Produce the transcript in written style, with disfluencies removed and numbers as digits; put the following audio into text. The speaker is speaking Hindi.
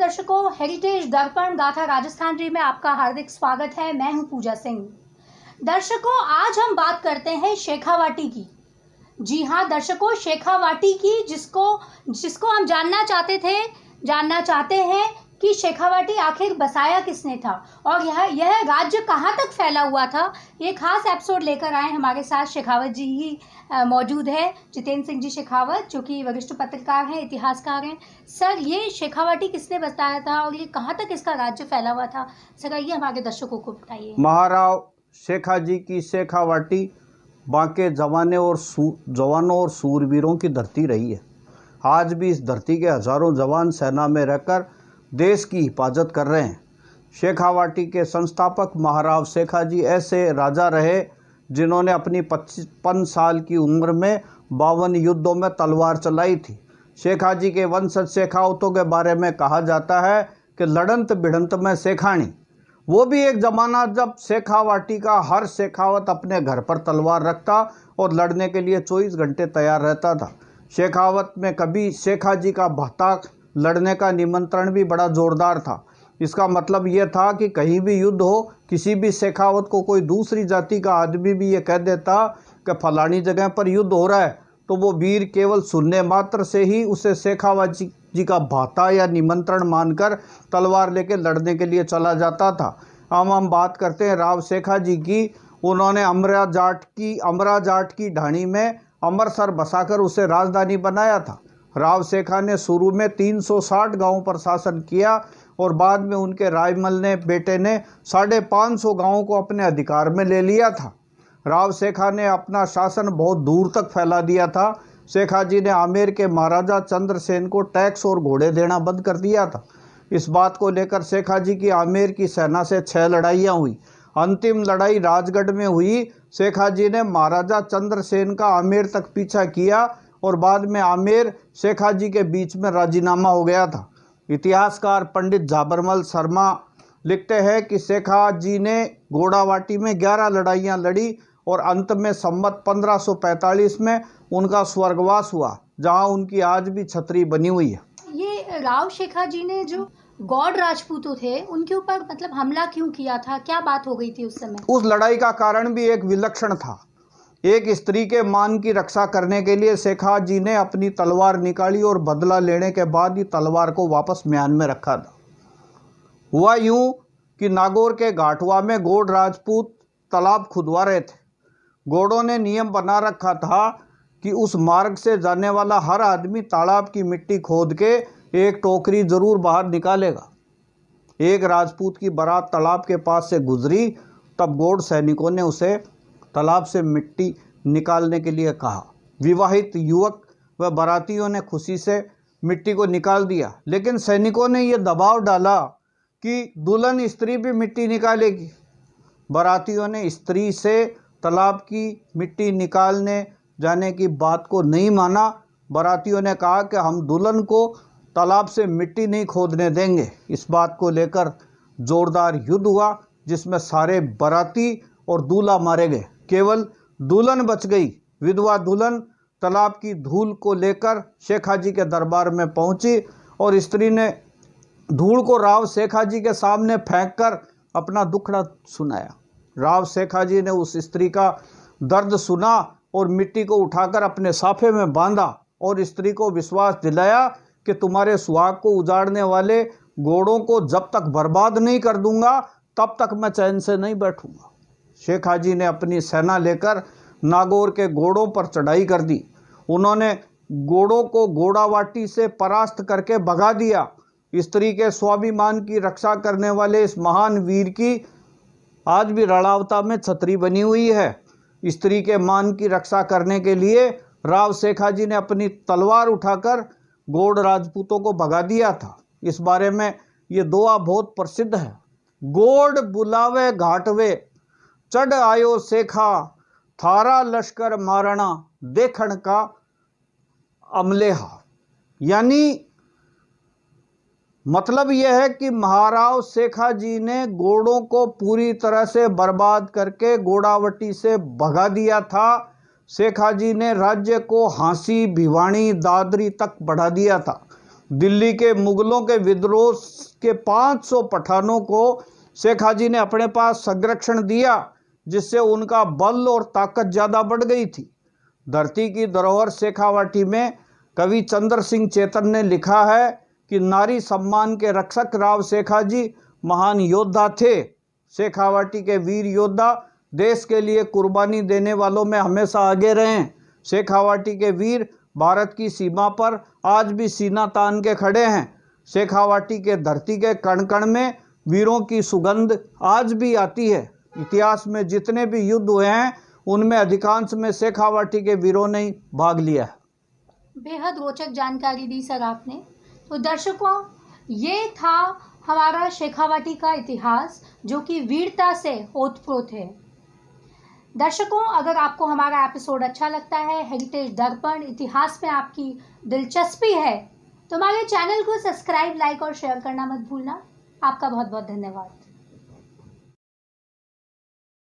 दर्शकों, हेरिटेज दर्पण गाथा राजस्थान री में आपका हार्दिक स्वागत है। मैं हूं पूजा सिंह। दर्शकों, आज हम बात करते हैं शेखावाटी की। जी हाँ दर्शकों, शेखावाटी की, जिसको हम जानना चाहते हैं कि शेखावाटी आखिर बसाया किसने था और यह राज्य कहाँ तक फैला हुआ था। ये खास एपिसोड लेकर आए। हमारे साथ शेखावत जी ही मौजूद है, जितेंद्र सिंह जी शेखावत, जो कि वरिष्ठ पत्रकार हैं, इतिहासकार हैं। सर, ये शेखावाटी किसने बसाया था और ये कहाँ तक इसका राज्य फैला हुआ था? सर, ये हमारे दर्शकों को बताइए। महाराव शेखाजी की शेखावाटी बांके जवानों और सूरवीरों की धरती रही है। आज भी इस धरती के हजारों जवान सेना में रहकर देश की हिफाजत कर रहे हैं। शेखावाटी के संस्थापक महाराव शेखाजी ऐसे राजा रहे जिन्होंने अपनी 55 साल की उम्र में 52 युद्धों में तलवार चलाई थी। शेखाजी के वंशज शेखावतों के बारे में कहा जाता है कि लड़ंत भिड़ंत में शेखाणी। वो भी एक ज़माना जब शेखावाटी का हर शेखावत अपने घर पर तलवार रखता और लड़ने के लिए 24 घंटे तैयार रहता था। शेखावत में कभी शेखाजी का भत्ता लड़ने का निमंत्रण भी बड़ा जोरदार था। इसका मतलब यह था कि कहीं भी युद्ध हो, किसी भी शेखावत को कोई दूसरी जाति का आदमी भी ये कह देता कि फलानी जगह पर युद्ध हो रहा है, तो वो वीर केवल सुनने मात्र से ही उसे शेखावत जी का भाता या निमंत्रण मानकर तलवार लेकर लड़ने के लिए चला जाता था। हम बात करते हैं राव शेखाजी की। उन्होंने अमरा जाट की ढाणी में अमरसर बसाकर उसे राजधानी बनाया था। राव शेखा ने शुरू में 360 गांवों पर शासन किया और बाद में उनके रायमल ने बेटे ने 550 गांवों को अपने अधिकार में ले लिया था। राव शेखा ने अपना शासन बहुत दूर तक फैला दिया था। शेखाजी ने आमेर के महाराजा चंद्रसेन को टैक्स और घोड़े देना बंद कर दिया था। इस बात को लेकर शेखाजी की आमेर की सेना से 6 लड़ाइयाँ हुई। अंतिम लड़ाई राजगढ़ में हुई। शेखाजी ने महाराजा चंद्रसेन का आमेर तक पीछा किया और बाद में आमेर शेखाजी के बीच में राजीनामा हो गया था। इतिहासकार पंडित झाबरमल शर्मा लिखते हैं कि शेखाजी ने घोड़ावाटी में 11 लड़ाइयाँ लड़ी और अंत में संवत 1545 में उनका स्वर्गवास हुआ, जहां उनकी आज भी छतरी बनी हुई है। ये राव शेखाजी ने जो गौड़ राजपूतों थे उनके ऊपर मतलब हमला क्यों किया था? क्या बात हो गई थी उस समय? उस लड़ाई का कारण भी एक विलक्षण था। एक स्त्री के मान की रक्षा करने के लिए शेखाजी ने अपनी तलवार निकाली और बदला लेने के बाद ही तलवार को वापस म्यान में रखा था। हुआ यूं कि नागौर के घाटवा में गौड़ राजपूत तालाब खुदवा रहे थे। गौड़ों ने नियम बना रखा था कि उस मार्ग से जाने वाला हर आदमी तालाब की मिट्टी खोद के एक टोकरी जरूर बाहर निकालेगा। एक राजपूत की बारात तालाब के पास से गुजरी, तब गौड़ सैनिकों ने उसे तालाब से मिट्टी निकालने के लिए कहा। विवाहित युवक व बारातियों ने खुशी से मिट्टी को निकाल दिया, लेकिन सैनिकों ने यह दबाव डाला कि दुल्हन स्त्री भी मिट्टी निकालेगी। बारातियों ने स्त्री से तालाब की मिट्टी निकालने जाने की बात को नहीं माना। बारातियों ने कहा कि हम दुल्हन को तालाब से मिट्टी नहीं खोदने देंगे। इस बात को लेकर जोरदार युद्ध हुआ, जिसमें सारे बाराती और दूल्हा मारे गए। केवल दुल्हन बच गई। विधवा दुल्हन तालाब की धूल को लेकर शेखाजी के दरबार में पहुंची और स्त्री ने धूल को राव शेखाजी के सामने फेंककर अपना दुखड़ा सुनाया। राव शेखाजी ने उस स्त्री का दर्द सुना और मिट्टी को उठाकर अपने साफे में बांधा और स्त्री को विश्वास दिलाया कि तुम्हारे सुहाग को उजाड़ने वाले घोड़ों को जब तक बर्बाद नहीं कर दूंगा तब तक मैं चैन से नहीं बैठूंगा। शेखाजी ने अपनी सेना लेकर नागौर के घोड़ों पर चढ़ाई कर दी। उन्होंने घोड़ों को घोड़ावाटी से परास्त करके भगा दिया। स्त्री के स्वाभिमान की रक्षा करने वाले इस महान वीर की आज भी रणावता में छतरी बनी हुई है। स्त्री के मान की रक्षा करने के लिए राव शेखाजी ने अपनी तलवार उठाकर गौड़ राजपूतों को भगा दिया था। इस बारे में ये दोहा बहुत प्रसिद्ध है। गौड़ बुलावे घाटवे, चढ़ आयो शेखा, थारा लश्कर मारणा, देखण का अमलेहा। यानी मतलब यह है कि महाराव शेखाजी ने घोड़ों को पूरी तरह से बर्बाद करके घोड़ावटी से भगा दिया था। शेखाजी ने राज्य को हांसी, भिवानी, दादरी तक बढ़ा दिया था। दिल्ली के मुगलों के विद्रोह के 500 पठानों को शेख हाजी ने अपने पास संरक्षण दिया, जिससे उनका बल और ताकत ज़्यादा बढ़ गई थी। धरती की धरोहर शेखावाटी में कवि चंद्र सिंह चेतन ने लिखा है कि नारी सम्मान के रक्षक राव शेखाजी महान योद्धा थे। शेखावाटी के वीर योद्धा देश के लिए कुर्बानी देने वालों में हमेशा आगे रहे। शेखावाटी के वीर भारत की सीमा पर आज भी सीना तान के खड़े हैं। शेखावाटी के धरती के कण कण में वीरों की सुगंध आज भी आती है। इतिहास में जितने भी युद्ध हुए हैं उनमें अधिकांश में शेखावाटी के वीरों ने ही भाग लिया है। बेहद रोचक जानकारी दी सर आपने। तो दर्शकों, ये था हमारा शेखावाटी का इतिहास, जो कि वीरता से ओतप्रोत है। दर्शकों, अगर आपको हमारा एपिसोड अच्छा लगता है, हेरिटेज दर्पण इतिहास में आपकी दिलचस्पी है, तो हमारे चैनल को सब्सक्राइब, लाइक और शेयर करना मत भूलना। आपका बहुत बहुत धन्यवाद।